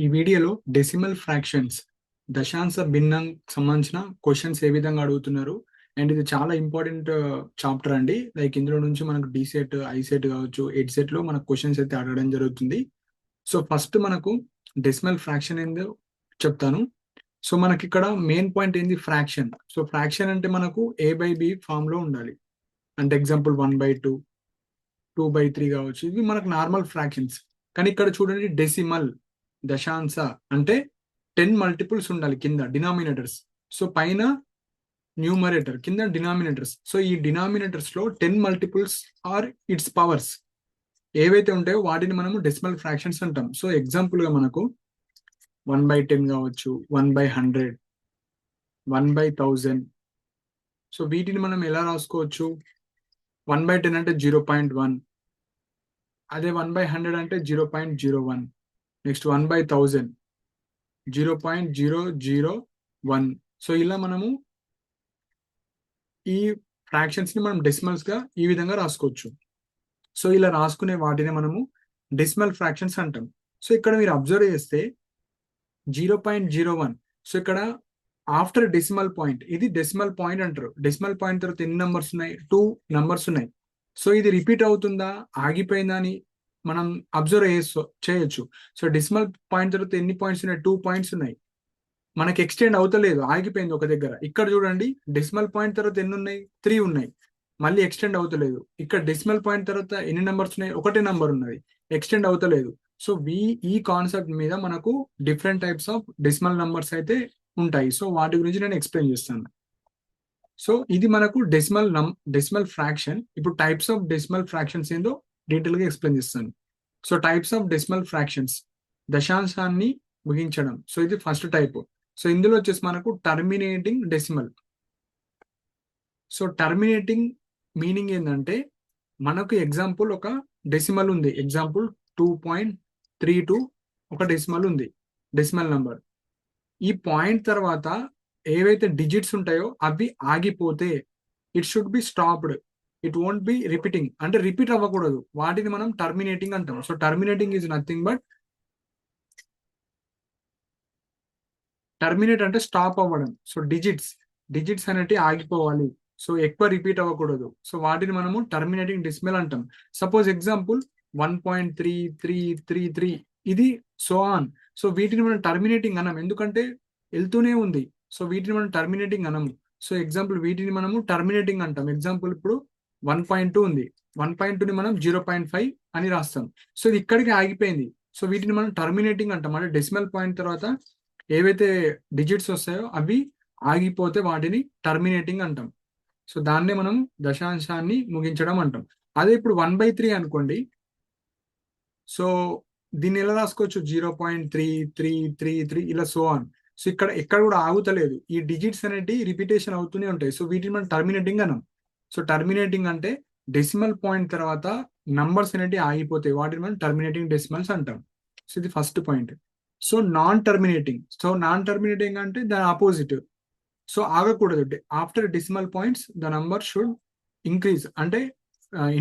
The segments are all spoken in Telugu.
ఈ వీడియోలో డెసిమల్ ఫ్రాక్షన్స్ దశాంశ భిన్నం సంబంధించిన క్వశ్చన్స్ ఏ విధంగా అడుగుతున్నారు అండ్ ఇది చాలా ఇంపార్టెంట్ చాప్టర్ అండి. లైక్ ఇందులో నుంచి మనకు డిసెట్ ఐసెట్ కావచ్చు ఎడ్ సెట్ లో మనకు క్వశ్చన్స్ అయితే అడగడం జరుగుతుంది. సో ఫస్ట్ మనకు డెసిమల్ ఫ్రాక్షన్ ఏందో చెప్తాను. సో మనకి ఇక్కడ మెయిన్ పాయింట్ ఏంది, ఫ్రాక్షన్. సో ఫ్రాక్షన్ అంటే మనకు A/B ఫామ్ లో ఉండాలి. అంటే ఎగ్జాంపుల్ 1/2, 2/3 కావచ్చు, ఇవి మనకు నార్మల్ ఫ్రాక్షన్స్. కానీ ఇక్కడ చూడండి డెసిమల్ దశాంశ అంటే 10 మల్టిపుల్స్ ఉండాలి కింద డినామినేటర్స్. సో పైన న్యూమరేటర్, కింద డినామినేటర్స్. సో ఈ డినామినేటర్స్ లో 10 మల్టిపుల్స్ ఆర్ ఇట్స్ పవర్స్ ఏవైతే ఉంటాయో వాటిని మనము డెసిమల్ ఫ్రాక్షన్స్ అంటాం. సో ఎగ్జాంపుల్ గా మనకు 1/10 కావచ్చు, 1/100, 1/1000. సో వీటిని మనం ఎలా రాసుకోవచ్చు? 1/10 అంటే 0.1, అదే 1/100 అంటే 0.01, నెక్స్ట్ 1/1000 0.001. సో ఇలా మనము ఈ ఫ్రాక్షన్స్ ని మనం డెసిమల్స్ గా ఈ విధంగా రాసుకోవచ్చు. సో ఇలా రాసుకునే వాటిని మనము డెసిమల్ ఫ్రాక్షన్స్ అంటాం. సో ఇక్కడ మీరు అబ్జర్వ్ చేస్తే 0.01. సో ఇక్కడ ఆఫ్టర్ డెసిమల్ పాయింట్, ఇది డెసిమల్ పాయింట్ అంటారు. డెసిమల్ పాయింట్ తర్వాత ఎన్ని నంబర్స్ ఉన్నాయి? 2 నంబర్స్ ఉన్నాయి. సో ఇది రిపీట్ అవుతుందా ఆగిపోయిందా అని మనం అబ్జర్వ్ చేయొచ్చు. సో డెసిమల్ పాయింట్ తర్వాత ఎన్ని పాయింట్స్ ఉన్నాయి? 2 పాయింట్స్ ఉన్నాయి. మనకి ఎక్స్టెండ్ అవుతలేదు, ఆగిపోయింది ఒక దగ్గర. ఇక్కడ చూడండి డెసిమల్ పాయింట్ తర్వాత ఎన్ని ఉన్నాయి? 3 ఉన్నాయి, మళ్ళీ ఎక్స్టెండ్ అవుతలేదు. ఇక్కడ డెసిమల్ పాయింట్ తర్వాత ఎన్ని నెంబర్స్ ఉన్నాయి? ఒకటే నెంబర్ ఉన్నది, ఎక్స్టెండ్ అవుతలేదు. సో ఈ కాన్సెప్ట్ మీద మనకు different types of decimal numbers అయితే ఉంటాయి. సో వాటి గురించి నేను ఎక్స్ప్లెయిన్ చేస్తాను. సో ఇది మనకు డెసిమల్ ఫ్రాక్షన్. ఇప్పుడు టైప్స్ ఆఫ్ డెసిమల్ ఫ్రాక్షన్స్ ఏందో డీటెయిల్ గా ఎక్స్ప్లెయిన్ చేస్తాను. So types of decimal fractions, దశాంశాన్ని ముగించడం. సో ఇది ఫస్ట్ టైప్. సో ఇందులో వచ్చేసి మనకు terminating decimal. So terminating meaning ఏంటంటే మనకు ఎగ్జాంపుల్ ఒక డెసిమల్ ఉంది, ఎగ్జాంపుల్ 2.32 ఒక డెసిమల్ ఉంది, డెసిమల్ నంబర్. ఈ పాయింట్ తర్వాత ఏవైతే డిజిట్స్ ఉంటాయో అవి ఆగిపోతే it should be stopped, it won't be repeating. అంటే రిపీట్ అవ్వకూడదు, వాటిని మనం టర్మినేటింగ్ అంటాం. So terminating is nothing but, terminate అంటే స్టాప్ అవ్వడం. సో డిజిట్స్ అనేవి ఆగిపోవాలి, సో ఎక్కువ రిపీట్ అవ్వకూడదు. సో వాటిని మనము టర్మినేటింగ్ డెసిమల్ అంటాం. సపోజ్ ఎగ్జాంపుల్ 1.3333, ఇది సో ఆన్. సో వీటిని మనం టర్మినేటింగ్ అనం, ఎందుకంటే వెళ్తూనే ఉంది. సో వీటిని మనం టర్మినేటింగ్ అనము. సో ఎగ్జాంపుల్ వీటిని మనము టర్మినేటింగ్ అంటాం. ఎగ్జాంపుల్ ఇప్పుడు 1.2 ఉంది, 1.2ని మనం 0.5 అని రాస్తాం. సో ఇది ఇక్కడికి ఆగిపోయింది. సో వీటిని మనం టర్మినేటింగ్ అంటాం. అంటే డెసిమల్ పాయింట్ తర్వాత ఏవైతే డిజిట్స్ వస్తాయో అవి ఆగిపోతే వాటిని టర్మినేటింగ్ అంటాం. సో దాన్నే మనం దశాంశాన్ని ముగించడం అంటాం. అదే ఇప్పుడు 1/3 అనుకోండి. సో దీన్ని ఎలా రాసుకోవచ్చు? 0.3333 ఇలా సో ఆన్. సో ఇక్కడ ఎక్కడ కూడా ఆగుతలేదు, ఈ డిజిట్స్ అనేవి రిపిటేషన్ అవుతూనే ఉంటాయి. సో వీటిని మనం టర్మినేటింగ్ అన్నాం. సో టర్మినేటింగ్ అంటే డెసిమల్ పాయింట్ తర్వాత నంబర్స్ అనేవి ఆగిపోతాయి, వాటిని మనం టర్మినేటింగ్ డెసిమల్స్ అంటాం. సో ఇది first point. So non terminating అంటే దాని ఆపోజిట్. సో ఆగకూడదు. After decimal points the number should increase, అంటే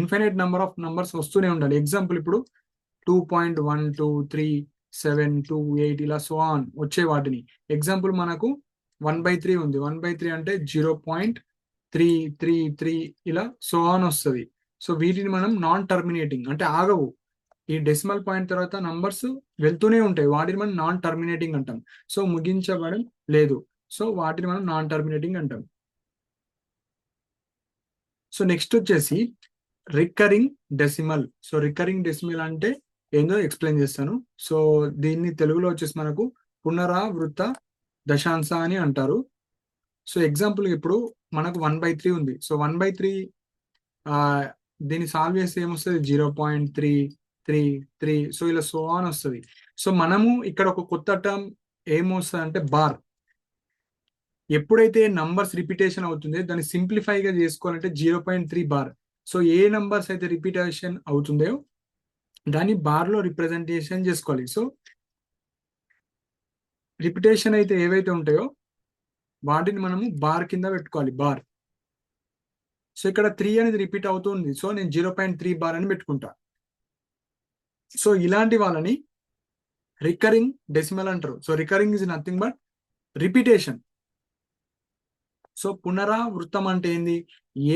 ఇన్ఫైనైట్ నెంబర్ ఆఫ్ నంబర్స్ వస్తూనే ఉండాలి. ఎగ్జాంపుల్ ఇప్పుడు 2.123728 ఇలా సో ఆన్ వచ్చే వాటిని. ఎగ్జాంపుల్ మనకు 1/3 ఉంది, 1/3 అంటే 0.333 ఇలా సో ఆన్ వస్తుంది. సో వీటిని మనం నాన్ టర్మినేటింగ్ అంటే ఆగవు, ఈ డెసిమల్ పాయింట్ తర్వాత నంబర్స్ వెళ్తూనే ఉంటాయి, వాటిని మనం నాన్ టర్మినేటింగ్ అంటాం. సో ముగించబడం లేదు, సో వాటిని మనం నాన్ టర్మినేటింగ్ అంటాం. సో నెక్స్ట్ వచ్చేసి recurring decimal. So recurring decimal అంటే ఏందో ఎక్స్ప్లెయిన్ చేస్తాను. సో దీన్ని తెలుగులో వచ్చేసి మనకు పునరావృత దశాంశ అని అంటారు. సో ఎగ్జాంపుల్ ఇప్పుడు మనకు 1/3 ఉంది. సో 1/3 దీన్ని సాల్వ్ చేస్తే ఏమొస్తుంది? 0.333. సో ఇలా సో ఆన్ వస్తుంది. సో మనము ఇక్కడ ఒక కొత్త టర్మ్ ఏమొస్తుంది అంటే బార్. ఎప్పుడైతే నంబర్స్ రిపీటేషన్ అవుతుందో దాన్ని సింప్లిఫై గా చేసుకోవాలంటే 0.3 బార్. సో ఏ నంబర్స్ అయితే రిపీటేషన్ అవుతుందో దాన్ని బార్ లో రిప్రజెంటేషన్ చేసుకోవాలి. సో రిపిటేషన్ అయితే ఏవైతే ఉంటాయో వాటిని మనము బార్ కింద పెట్టుకోవాలి, బార్. సో ఇక్కడ 3 అనేది రిపీట్ అవుతుంది, సో నేను 0.3 బార్ అని పెట్టుకుంటా. సో ఇలాంటి వాళ్ళని రికరింగ్ డెసిమల్ అంటారు. So recurring is nothing but repetition. So పునరావృతం అంటే ఏంది?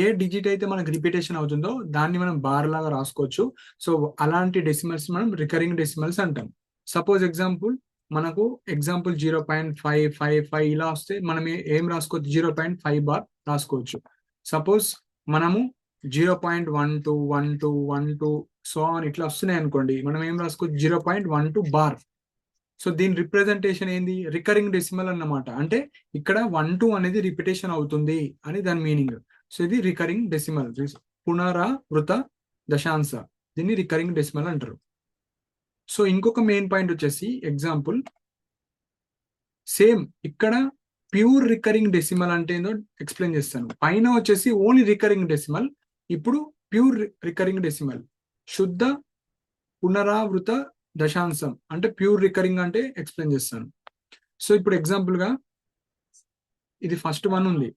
ఏ డిజిట్ అయితే మనకు రిపిటేషన్ అవుతుందో దాన్ని మనం బార్ లాగా రాసుకోవచ్చు. సో అలాంటి డెసిమల్స్ మనం రికరింగ్ డెసిమల్స్ అంటాం. సపోజ్ ఎగ్జాంపుల్ మనకు ఎగ్జాంపుల్ 0.555 ఇలా వస్తే మనం ఏం రాసుకోవచ్చు? 0.5 బార్ రాసుకోవచ్చు. సపోజ్ మనము 0.121212 సో అని ఇట్లా వస్తున్నాయి అనుకోండి, మనం ఏం రాసుకోవచ్చు? 0.12 బార్. సో దీని రిప్రజెంటేషన్ ఏంది? రికరింగ్ డెసిమల్ అన్నమాట. అంటే ఇక్కడ 1 అనేది రిపిటేషన్ అవుతుంది అని దాని మీనింగ్. సో ఇది రికరింగ్ డెసిమల్, పునరావృత దశాంశ. దీన్ని రికరింగ్ డెసిమల్ అంటారు. సో ఇంకొక మెయిన్ పాయింట్ వచ్చేసి ఎగ్జాంపుల్ సేమ్ ఇక్కడ ప్యూర్ రికరింగ్ డెసిమల్ అంటే ఏందో ఎక్స్ప్లెయిన్ చేస్తాను. పైన వచ్చేసి ఓన్లీ రికరింగ్ డెసిమల్, ఇప్పుడు ప్యూర్ రికరింగ్ డెసిమల్, శుద్ధ పునరావృత దశాంశం అంటే ప్యూర్ రికరింగ్ అంటే ఎక్స్ప్లెయిన్ చేస్తాను. సో ఇప్పుడు ఎగ్జాంపుల్ గా ఇది ఫస్ట్ వన్ ఉంది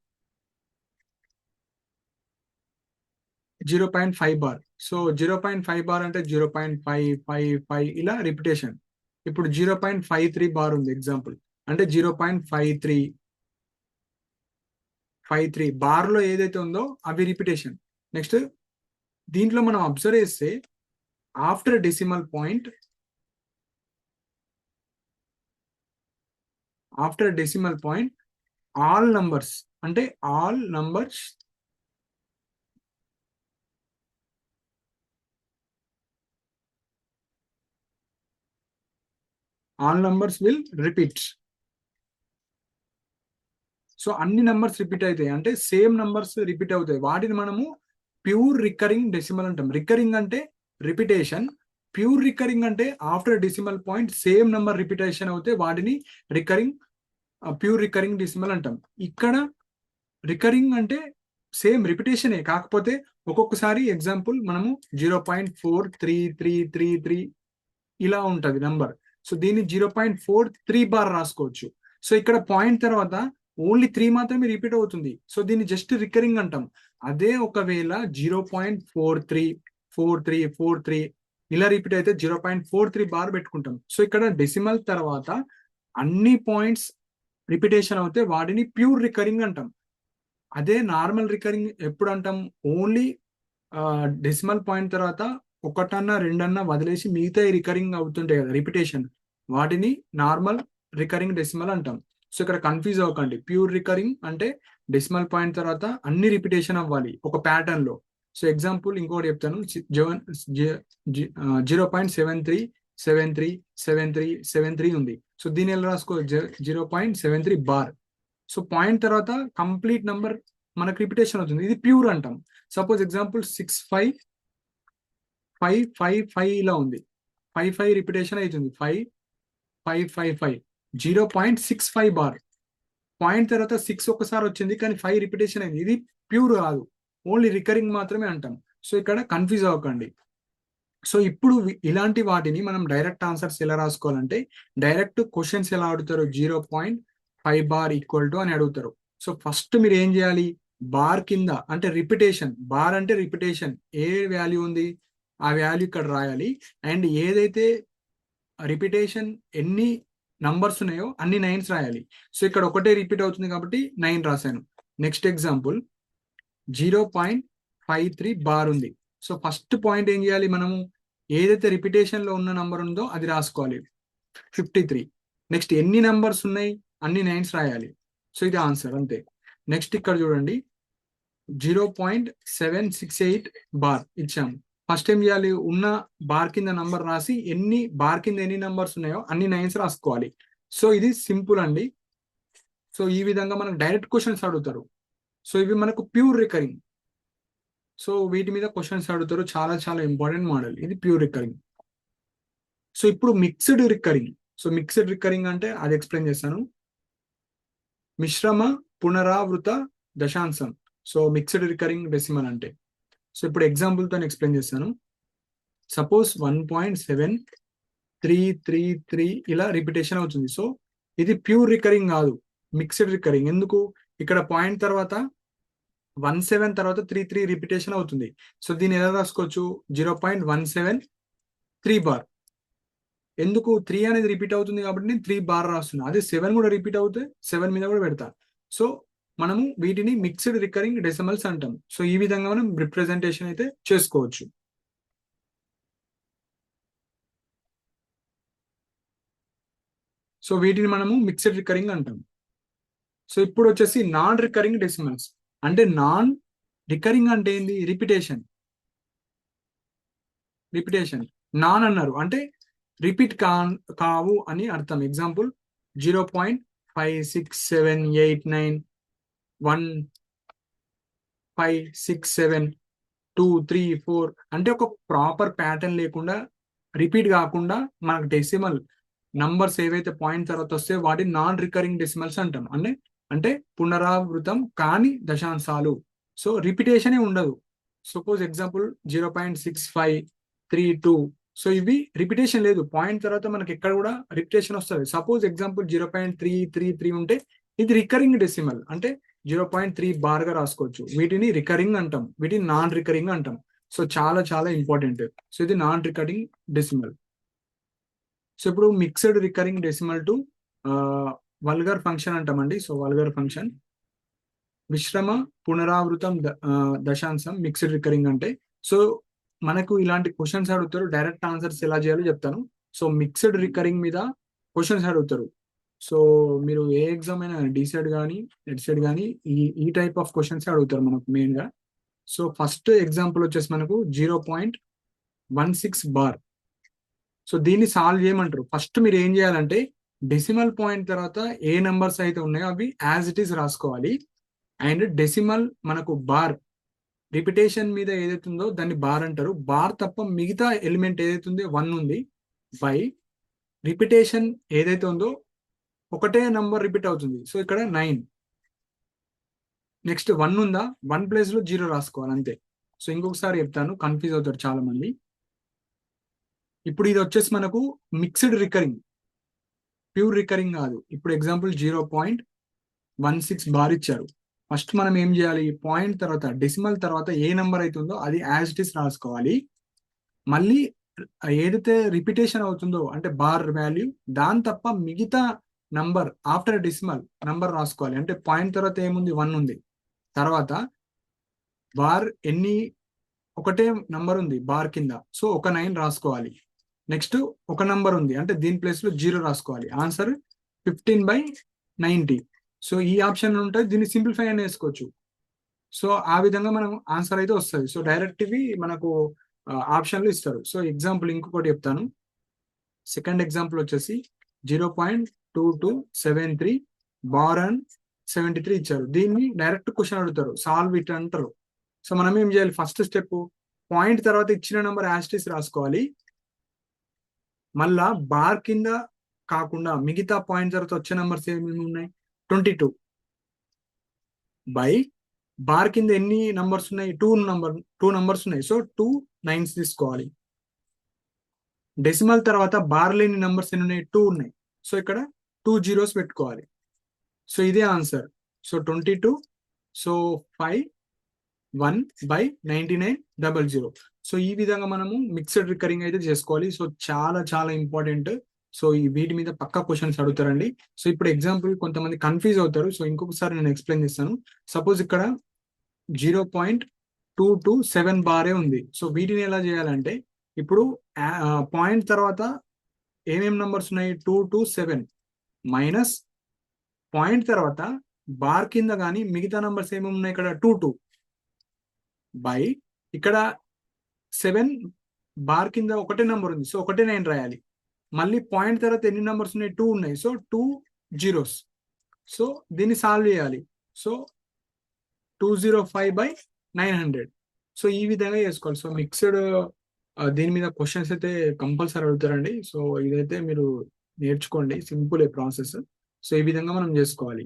0.5 బార్. సో 0.5 బార్ అంటే 0.555 ఇలా రిపిటేషన్. ఇప్పుడు 0.53 బార్ ఉంది ఎగ్జాంపుల్ అంటే 0.53 బార్ లో ఏదైతే ఉందో అవి రిపిటేషన్. నెక్స్ట్ దీంట్లో మనం అబ్జర్వ్ చేస్తే after decimal point all numbers అంటే all numbers will repeat. So అన్ని నంబర్స్ రిపీట్ అవుతాయి అంటే సేమ్ నంబర్స్ రిపీట్ అవుతాయి. వాటిని మనము ప్యూర్ రికరింగ్ డెసిమల్ అంటాం. రికరింగ్ అంటే రిపిటేషన్, ప్యూర్ రికరింగ్ అంటే after decimal point same number repetition అవుతే వాటిని ప్యూర్ రికరింగ్ డెసిమల్ అంటాం. ఇక్కడ రికరింగ్ అంటే సేమ్ రిపిటేషనే, కాకపోతే ఒక్కొక్కసారి ఎగ్జాంపుల్ మనము 0.4333 ఇలా ఉంటది నంబర్. సో దీన్ని 0.43 బార్ రాసుకోవచ్చు. సో ఇక్కడ పాయింట్ తర్వాత ఓన్లీ 3 మాత్రమే రిపీట్ అవుతుంది. సో దీన్ని జస్ట్ రికరింగ్ అంటాం. అదే ఒకవేళ 0.434343 ఇలా రిపీట్ అయితే 0.43 బార్ పెట్టుకుంటాం. సో ఇక్కడ డెసిమల్ తర్వాత అన్ని పాయింట్స్ రిపిటేషన్ అవుతే వాటిని ప్యూర్ రికరింగ్ అంటాం. అదే నార్మల్ రికరింగ్ ఎప్పుడు అంటాం? ఓన్లీ డెసిమల్ పాయింట్ తర్వాత ఒకటన్నా రెండన్నా వదిలేసి మిగతా రికరింగ్ అవుతుంటాయి కదా రిపిటేషన్, వాటిని నార్మల్ రికరింగ్ డెసిమల్ అంటాం. సో ఇక్కడ కన్ఫ్యూజ్ అవ్వకండి. ప్యూర్ రికరింగ్ అంటే డెసిమల్ పాయింట్ తర్వాత అన్ని రిపిటేషన్ అవ్వాలి ఒక ప్యాటర్న్ లో. సో ఎగ్జాంపుల్ ఇంకోటి చెప్తాను, 0.73737373 ఉంది. సో దీని ఎలా రాసుకో? 0.73 బార్. సో పాయింట్ తర్వాత కంప్లీట్ నంబర్ మనకు రిపిటేషన్ అవుతుంది, ఇది ప్యూర్ అంటాం. సపోజ్ ఎగ్జాంపుల్ 65555 ఇలా ఉంది, 55 రిపిటేషన్ అవుతుంది, 5555 0.65 బార్. పాయింట్ తర్వాత 6 ఒక్కసారి వచ్చింది కానీ 5 రిపిటేషన్ అయింది, ఇది ప్యూర్ కాదు, ఓన్లీ రికరింగ్ మాత్రమే అంటాం. సో ఇక్కడ కన్ఫ్యూజ్ అవ్వకండి. సో ఇప్పుడు ఇలాంటి వాటిని మనం డైరెక్ట్ ఆన్సర్స్ ఎలా రాసుకోవాలంటే, డైరెక్ట్ క్వశ్చన్స్ ఎలా అడుగుతారు? 0.5 బార్ ఈక్వల్ టు అని అడుగుతారు. సో ఫస్ట్ మీరు ఏం చేయాలి? బార్ కింద అంటే రిపిటేషన్, బార్ అంటే రిపిటేషన్, ఏ వాల్యూ ఉంది ఆ వాల్యూ ఇక్కడ రాయాలి. అండ్ ఏదైతే రిపిటేషన్ ఎన్ని నంబర్స్ ఉన్నాయో అన్ని 9s రాయాలి. సో ఇక్కడ ఒకటే రిపీట్ అవుతుంది కాబట్టి 9 రాశాను. నెక్స్ట్ ఎగ్జాంపుల్ 0.53 బార్ ఉంది. సో ఫస్ట్ పాయింట్ ఏం చేయాలి? మనము ఏదైతే రిపిటేషన్ లో ఉన్న నంబర్ ఉందో అది రాసుకోవాలి, 53. నెక్స్ట్ ఎన్ని నంబర్స్ ఉన్నాయి? అన్ని 9s రాయాలి. సో ఇది ఆన్సర్ అంతే. నెక్స్ట్ ఇక్కడ చూడండి 0.768 బార్ ఇచ్చాము. ఫస్ట్ ఏం చేయాలి? ఉన్న బార్ కింద నంబర్ రాసి బార్ కింద ఎన్ని నంబర్స్ ఉన్నాయో అన్ని 9s రాసుకోవాలి. సో ఇది సింపుల్ అండి. సో ఈ విధంగా మనకు డైరెక్ట్ క్వశ్చన్స్ అడుగుతారు. సో ఇవి మనకు ప్యూర్ రికరింగ్. సో వీటి మీద క్వశ్చన్స్ అడుగుతారు, చాలా చాలా ఇంపార్టెంట్ మోడల్ ఇది ప్యూర్ రికరింగ్. సో ఇప్పుడు mixed recurring. So mixed recurring అంటే అది ఎక్స్ప్లెయిన్ చేస్తాను. మిశ్రమ పునరావృత దశాంశం. సో మిక్స్డ్ రికరింగ్ డెసిమల్ అంటే. సో ఇప్పుడు ఎగ్జాంపుల్ తో ఎక్స్ప్లెయిన్ చేస్తాను. సపోజ్ 1.7333 ఇలా రిపిటేషన్ అవుతుంది. సో ఇది ప్యూర్ రికరింగ్ కాదు, మిక్స్డ్ రికరింగ్. ఎందుకు? ఇక్కడ పాయింట్ తర్వాత 17 తర్వాత 33 రిపిటేషన్ అవుతుంది. సో దీన్ని ఎలా రాసుకోవచ్చు? 0.173 బార్. ఎందుకు 3 అనేది రిపీట్ అవుతుంది కాబట్టి నేను 3 బార్ రాస్తున్నా. అదే 7 కూడా రిపీట్ అవుతే 7 మీద కూడా పెడతా. సో మనము వీటిని మిక్స్డ్ రికరింగ్ డెసిమల్స్ అంటాం. సో ఈ విధంగా మనం రిప్రజెంటేషన్ అయితే చేసుకోవచ్చు. సో వీటిని మనము మిక్స్డ్ రికరింగ్ అంటాం. సో ఇప్పుడు వచ్చేసి నాన్ రికరింగ్ డెసిమల్స్. అంటే నాన్ రికరింగ్ అంటే ఏంది? రిపిటేషన్. నాన్ అన్నారు అంటే రిపీట్ కావు అని అర్థం. ఎగ్జాంపుల్ 0.56789156723 4 అంటే ఒక ప్రాపర్ ప్యాటర్న్ లేకుండా, రిపీట్ కాకుండా మనకు డెసిమల్ నంబర్స్ ఏవైతే పాయింట్ తర్వాత వస్తే వాటిని నాన్ రికరింగ్ డెసిమల్స్ అంటాం. అంటే పునరావృతం కాని దశాంశాలు. సో రిపిటేషనే ఉండదు. Suppose example 0.6532. సో ఇవి రిపిటేషన్ లేదు. పాయింట్ తర్వాత మనకి ఎక్కడ కూడా రిపిటేషన్ వస్తుంది. సపోజ్ ఎగ్జాంపుల్ 0.333 ఉంటే ఇది రికరింగ్ డెసిమల్, అంటే 0.3 బార్ గా రాసుకోవచ్చు. వీటిని రికరింగ్ అంటాం, వీటిని నాన్ రికరింగ్ అంటాం. సో చాలా చాలా ఇంపార్టెంట్. సో ఇది నాన్ రికరింగ్ డెసిమల్. సో ఇప్పుడు mixed recurring decimal to vulgar function అంటామండి. సో వల్గర్ ఫంక్షన్ మిశ్రమ పునరావృతం దశాంశం మిక్స్డ్ రికరింగ్ అంటే. సో మనకు ఇలాంటి క్వశ్చన్స్ అడుగుతారు, డైరెక్ట్ ఆన్సర్స్ ఎలా చేయాలో చెప్తాను. సో మిక్స్డ్ రికరింగ్ మీద క్వశ్చన్స్ అడుగుతారు. సో మీరు ఏ ఎగ్జామ్ అయినా డిసైడ్ కానీ ఎడ్సెడ్ కానీ ఈ టైప్ ఆఫ్ క్వశ్చన్స్ అడుగుతారు మనకు మెయిన్ గా. సో ఫస్ట్ ఎగ్జాంపుల్ వచ్చేసి మనకు 0.16 బార్. సో దీన్ని సాల్వ్ చేయమంటారు. ఫస్ట్ మీరు ఏం చేయాలంటే డెసిమల్ పాయింట్ తర్వాత ఏ నెంబర్స్ అయితే ఉన్నాయో అవి యాజ్ ఇట్ ఈస్ రాసుకోవాలి. అండ్ డెసిమల్ మనకు బార్ రిపిటేషన్ మీద ఏదైతే ఉందో దాన్ని బార్ అంటారు. బార్ తప్ప మిగతా ఎలిమెంట్ ఏదైతే ఉందో 1 ఉంది బై రిపిటేషన్ ఏదైతే ఉందో ఒకటే నంబర్ రిపీట్ అవుతుంది. సో ఇక్కడ 9. నెక్స్ట్ 1 ఉందా, 1 ప్లేస్ లో 0 రాసుకోవాలి అంతే. సో ఇంకొకసారి చెప్తాను, కన్ఫ్యూజ్ అవుతారు చాలా మంది. ఇప్పుడు ఇది వచ్చేసి మనకు మిక్స్డ్ రికరింగ్, ప్యూర్ రికరింగ్ కాదు. ఇప్పుడు ఎగ్జాంపుల్ 0.16 బార్ ఇచ్చారు. ఫస్ట్ మనం ఏం చేయాలి? పాయింట్ తర్వాత డెసిమల్ తర్వాత ఏ నెంబర్ అవుతుందో అది యాజ్ ఇట్ ఇస్ రాసుకోవాలి. మళ్ళీ ఏదైతే రిపిటేషన్ అవుతుందో అంటే బార్ వాల్యూ, దాని తప్ప మిగతా నంబర్ ఆఫ్టర్ డెసిమల్ నంబర్ రాసుకోవాలి. అంటే పాయింట్ తర్వాత ఏముంది? 1 ఉంది. తర్వాత బార్ ఒకటే నంబర్ ఉంది బార్ కింద, సో ఒక 9 రాసుకోవాలి. నెక్స్ట్ ఒక నంబర్ ఉంది అంటే దీని ప్లేస్ లో 0 రాసుకోవాలి. ఆన్సర్ 15/90. సో ఈ ఆప్షన్ ఉంటుంది, దీన్ని సింప్లిఫై అని వేసుకోవచ్చు. సో ఆ విధంగా మనం ఆన్సర్ అయితే వస్తుంది. సో డైరెక్ట్ ఇవి మనకు ఆప్షన్లు ఇస్తారు. సో ఎగ్జాంపుల్ ఇంకొకటి చెప్తాను. సెకండ్ ఎగ్జాంపుల్ వచ్చేసి 0.2273 బార్ అండ్ 73 ఇచ్చారు. దీన్ని డైరెక్ట్ క్వశ్చన్ అడుగుతారు, సాల్వ్ ఇట్ అంటారు. సో మనం ఏం చేయాలి? ఫస్ట్ స్టెప్ పాయింట్ తర్వాత ఇచ్చిన నెంబర్ యాస్టిస్ రాసుకోవాలి. మళ్ళా బార్ కింద కాకుండా మిగతా పాయింట్ తర్వాత వచ్చే నెంబర్స్ ఏమేమి ఉన్నాయి? 22 బై బార్ కింద ఎన్ని నంబర్స్ ఉన్నాయి? 2 నంబర్స్ ఉన్నాయి. సో 2 9s తీసుకోవాలి. డెసిమల్ తర్వాత బార్ లేని నంబర్స్ ఎన్ని ఉన్నాయి? 2 ఉన్నాయి. సో ఇక్కడ 2 zeros పెట్టుకోవాలి. సో ఇదే ఆన్సర్. సో 22. సో 5/1/9900. సో ఈ విధంగా మనము మిక్స్డ్ రికరింగ్ అయితే చేసుకోవాలి. సో చాలా చాలా ఇంపార్టెంట్. సో ఈ వీటి మీద పక్కా క్వశ్చన్స్ అడుగుతారండి. సో ఇప్పుడు ఎగ్జాంపుల్ కొంతమంది కన్ఫ్యూజ్ అవుతారు. సో ఇంకొకసారి నేను ఎక్స్ప్లెయిన్ చేస్తాను. సపోజ్ ఇక్కడ 0.227 బారే ఉంది. సో వీటిని ఎలా చేయాలంటే ఇప్పుడు పాయింట్ తర్వాత ఏమేమి నంబర్స్ ఉన్నాయి? 227 మైనస్ పాయింట్ తర్వాత బార్ కింద కానీ మిగతా నంబర్స్ ఏమేమి ఉన్నాయి? ఇక్కడ 22 బై ఇక్కడ 7 బార్ కింద ఒకటే నెంబర్ ఉంది. సో ఒకటే 9 రాయాలి. మళ్ళీ పాయింట్ తర్వాత ఎన్ని నెంబర్స్ ఉన్నాయి? 2 ఉన్నాయి. So 2 zeros. సో దీన్ని సాల్వ్ చేయాలి. సో 205/900. సో ఈ విధంగా చేసుకోవాలి. సో మిక్స్డ్ దీని మీద క్వశ్చన్స్ అయితే కంపల్సరీ అడుగుతారండి. సో ఇదైతే మీరు నేర్చుకోండి, సింపుల్ ప్రాసెస్. సో ఈ విధంగా మనం చేసుకోవాలి.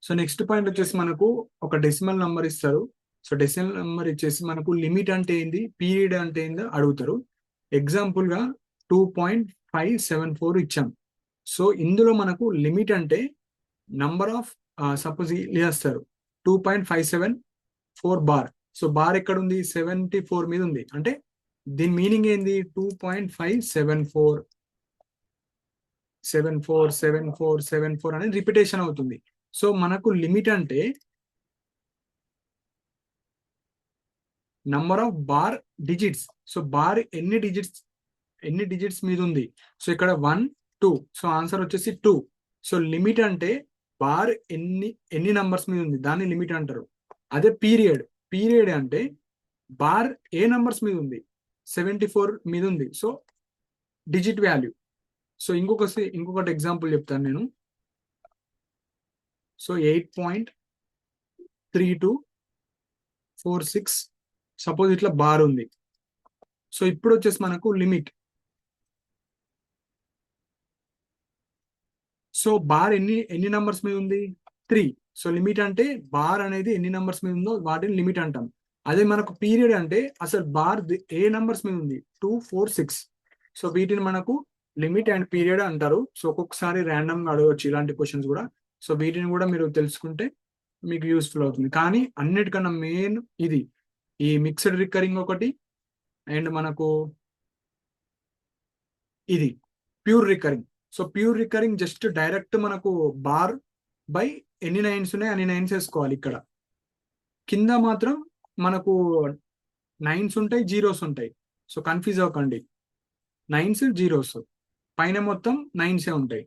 సో నెక్స్ట్ పాయింట్ వచ్చేసి మనకు ఒక డెసిమల్ నంబర్ ఇస్తారు. సో డెసిమల్ నంబర్ ఇచ్చేసి మనకు లిమిట్ అంటే ఏంది, పీరియడ్ అంటే ఏందో అడుగుతారు. ఎగ్జాంపుల్ గా 2.574 ఇచ్చాం. సో ఇందులో మనకు లిమిట్ అంటే నంబర్ ఆఫ్ సపోజ్ చేస్తారు 2.574 బార్. సో బార్ ఎక్కడ ఉంది? 74 మీద ఉంది. అంటే దీని మీనింగ్ ఏంది? 2.574 అనేది రిపిటేషన్ అవుతుంది. సో మనకు లిమిట్ అంటే number of bar digits. So bar ఎన్ని డిజిట్స్ మీద ఉంది? సో ఇక్కడ 1 2, సో ఆన్సర్ వచ్చేసి 2. సో లిమిట్ అంటే బార్ ఎన్ని నంబర్స్ మీద ఉంది దాన్ని లిమిట్ అంటారు. అదే పీరియడ్ అంటే బార్ ఏ నంబర్స్ మీద ఉంది? 74 మీద ఉంది. So digit value. సో ఇంకొకటి ఎగ్జాంపుల్ చెప్తాను నేను. సో 8.3246 సపోజ్ ఇట్లా బార్ ఉంది. సో ఇప్పుడు వచ్చేసి మనకు లిమిట్. సో బార్ ఎన్ని నంబర్స్ మీద ఉంది? 3. సో లిమిట్ అంటే బార్ అనేది ఎన్ని నంబర్స్ మీద ఉందో వాటిని లిమిట్ అంటాం. అదే మనకు పీరియడ్ అంటే అసలు బార్ ఏ నంబర్స్ మీద ఉంది? 2 4 6. సో వీటిని మనకు లిమిట్ అండ్ పీరియడ్ అంటారు. సో ఒక్కొక్కసారి ర్యాండమ్ గా అడగవచ్చు ఇలాంటి క్వశ్చన్స్ కూడా. సో వీటిని కూడా మీరు తెలుసుకుంటే మీకు యూస్ఫుల్ అవుతుంది. కానీ అన్నిటికన్నా మెయిన్ ఇది ఈ మిక్స్డ్ రికరింగ్ ఒకటి, అండ్ మనకు ఇది pure recurring. So pure recurring just direct మనకు బార్ బై ఎన్ని నైన్స్ ఉన్నాయి అన్ని నైన్స్ వేసుకోవాలి. ఇక్కడ కింద మాత్రం మనకు నైన్స్ ఉంటాయి, జీరోస్ ఉంటాయి. సో కన్ఫ్యూజ్ అవ్వకండి, నైన్స్ జీరోస్, పైన మొత్తం నైన్సే ఉంటాయి.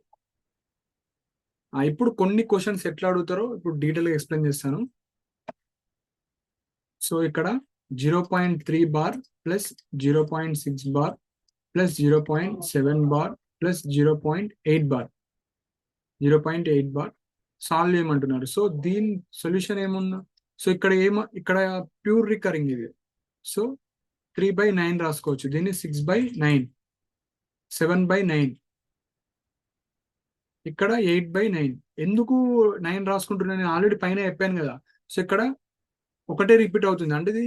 ఇప్పుడు కొన్ని క్వశ్చన్స్ ఎట్లా అడుగుతారో ఇప్పుడు డీటెయిల్గా ఎక్స్ప్లెయిన్ చేస్తాను. సో ఇక్కడ 0.3 bar plus 0.6 bar plus 0.7 bar plus 0.8 bar solve చేయమంటున్నారు. సో దీని సొల్యూషన్ ఏముందా? సో ఇక్కడ ప్యూర్ రికరింగ్ ఇది. సో 3/9 రాసుకోవచ్చు, దీన్ని 6/9, 7/9, ఇక్కడ 8/9. ఎందుకు 9 రాసుకుంటున్నాను? నేను ఆల్రెడీ పైన చెప్పాను కదా. సో ఇక్కడ ఒకటే రిపీట్ అవుతుంది అంటే ఇది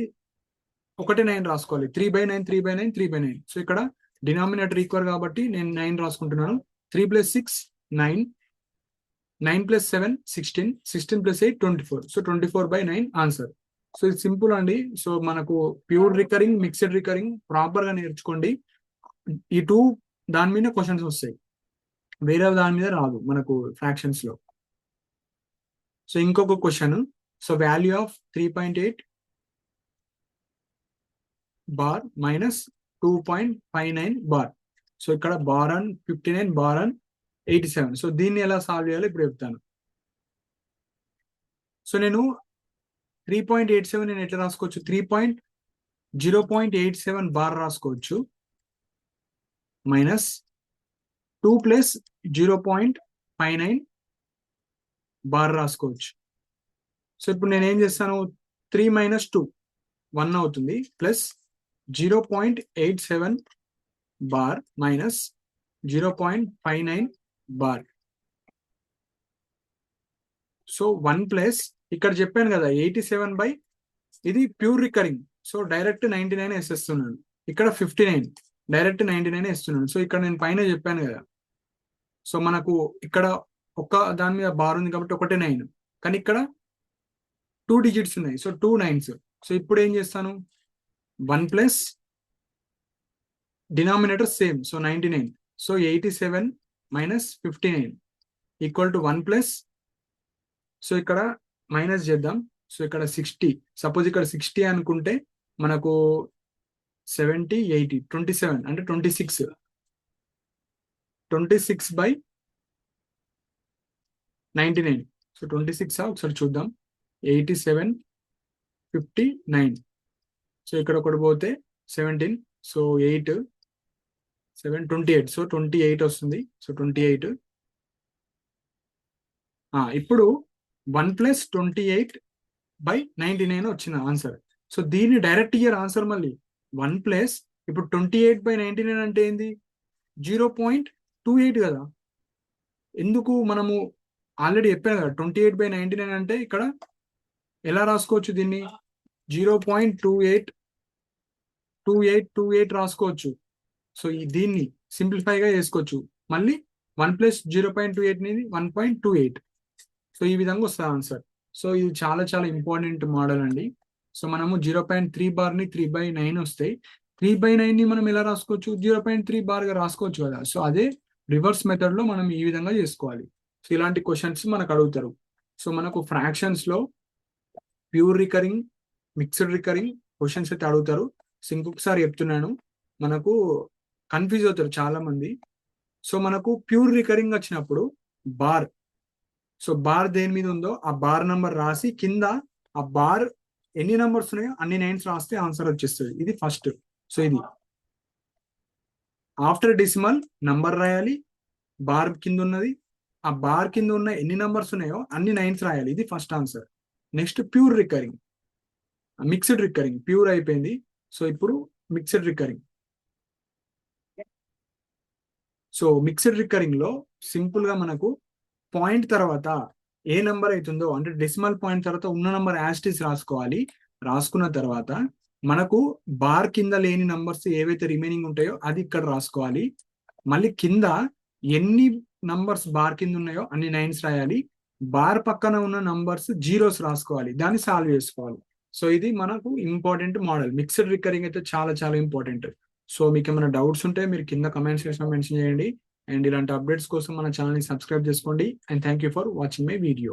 ఒకటే 9 రాసుకోవాలి. 3/9, 3/9, 3/9. సో ఇక్కడ డినామినేటర్ ఈక్వల్ కాబట్టి నేను 9 రాసుకుంటున్నాను. 3 + 6 9, 9 + 7 16, 16 + 8 24. So 24/9 answer. సో ఇది సింపుల్ అండి. సో మనకు pure recurring, mixed recurring proper గా నేర్చుకోండి. ఈ 2 దాని మీద క్వశ్చన్స్ వస్తాయి, వేరే దాని మీద రాదు మనకు ఫ్రాక్షన్స్ లో. సో ఇంకొక question. So value of 3.8 bar minus 2.59 bar. So ఇక్కడ bar on 59, bar on 87. So దీన్ని ఎలా సాల్వ్ చేయాలో ఇప్పుడు చెప్తాను. సో నేను 3.87 నేను ఎట్లా రాసుకోవచ్చు? 0.87 బార్ రాసుకోవచ్చు మైనస్ 2 + 0.59 బార్ రాసుకోవచ్చు. సో ఇప్పుడు నేను ఏం చేస్తాను? 3 - 2 1 అవుతుంది, plus 0.87 bar minus 0.59 bar. So 1 plus ఇక్కడ చెప్పాను కదా 87 ఇది ప్యూర్ రికరింగ్. సో డైరెక్ట్ 99 వేసేస్తున్నాను. ఇక్కడ 59 డైరెక్ట్ 99 వేస్తున్నాను. సో ఇక్కడ నేను పైన చెప్పాను కదా. సో మనకు ఇక్కడ ఒక దాని మీద బార్ ఉంది కాబట్టి ఒకటే 9, కానీ ఇక్కడ 2 డిజిట్స్ ఉన్నాయి. So 2 9s. సో ఇప్పుడు ఏం చేస్తాను? 1 plus denominator same, so 99. So 87 minus 59 equal to 1 plus, so ఇక్కడ మైనస్ చేద్దాం. సో ఇక్కడ 60, సపోజ్ ఇక్కడ 60 అనుకుంటే మనకు 70 80 27 అంటే 26. 26/99. సో 26 ఒకసారి చూద్దాం. 87 59. సో ఇక్కడ ఒకటి పోతే 17. సో 8 7 28. సో 28 వస్తుంది. సో 28. ఇప్పుడు 1 + 28/99 వచ్చిన ఆన్సర్. సో దీన్ని డైరెక్ట్ ఇయర్ ఆన్సర్. మళ్ళీ 1 ప్లస్ ఇప్పుడు 28/99 అంటే ఏంది? 0.28 కదా. ఎందుకు మనము ఆల్రెడీ చెప్పాను కదా 28/99 అంటే ఇక్కడ ఎలా రాసుకోవచ్చు? దీన్ని 0.28 రాసుకోవచ్చు. సో దీన్ని సింప్లిఫైగా చేసుకోవచ్చు. మళ్ళీ 1 + 0.28 అనేది 1.28. సో ఈ విధంగా వస్తుంది ఆన్సర్. సో ఇది చాలా చాలా ఇంపార్టెంట్ మోడల్ అండి. సో మనము 0.3 బార్ని 3/9 వస్తాయి, 3/9 ని మనం ఎలా రాసుకోవచ్చు? 0.3 బార్గా రాసుకోవచ్చు కదా. సో అదే రివర్స్ మెథడ్ లో మనం ఈ విధంగా చేసుకోవాలి. సో ఇలాంటి క్వశ్చన్స్ మనకు అడుగుతారు. సో మనకు ఫ్రాక్షన్స్ లో pure recurring, mixed recurring questions అయితే అడుగుతారు. సో ఇంకొకసారి చెప్తున్నాను, మనకు కన్ఫ్యూజ్ అవుతారు చాలా మంది. సో మనకు ప్యూర్ రికరింగ్ వచ్చినప్పుడు బార్, సో బార్ దేని మీద ఉందో ఆ బార్ నంబర్ రాసి కింద ఆ బార్ ఎన్ని నంబర్స్ ఉన్నాయో అన్ని నైన్స్ రాస్తే ఆన్సర్ వచ్చేస్తుంది. ఇది ఫస్ట్. సో ఇది ఆఫ్టర్ డెసిమల్ నంబర్ రాయాలి, బార్ కింద ఉన్నది, ఆ బార్ కింద ఉన్న ఎన్ని నంబర్స్ ఉన్నాయో అన్ని నైన్స్ రాయాలి. ఇది first answer. Next pure recurring, mixed recurring, pure అయిపోయింది. సో ఇప్పుడు mixed recurring. So mixed recurring లో సింపుల్ గా మనకు పాయింట్ తర్వాత ఏ నంబర్ అవుతుందో అంటే డెసిమల్ పాయింట్ తర్వాత ఉన్న నంబర్ యాస్టిస్ రాసుకోవాలి. రాసుకున్న తర్వాత మనకు బార్ కింద లేని నంబర్స్ ఏవైతే రిమైనింగ్ ఉంటాయో అది ఇక్కడ రాసుకోవాలి. మళ్ళీ కింద ఎన్ని నంబర్స్ బార్ కింద ఉన్నాయో అన్ని నైన్స్ రాయాలి. బార్ పక్కన ఉన్న నంబర్స్ జీరోస్ రాసుకోవాలి, దాన్ని సాల్వ్ చేసుకోవాలి. సో ఇది మనకు ఇంపార్టెంట్ మోడల్. మిక్స్డ్ రికరింగ్ అయితే చాలా చాలా ఇంపార్టెంట్. సో మీకు ఏమైనా డౌట్స్ ఉంటే మీరు కింద కమెంట్ సెక్షన్ మెన్షన్ చేయండి. అండ్ ఇలాంటి అప్డేట్స్ కోసం మన ఛానల్ని సబ్స్క్రైబ్ చేసుకోండి. And thank you for watching my video.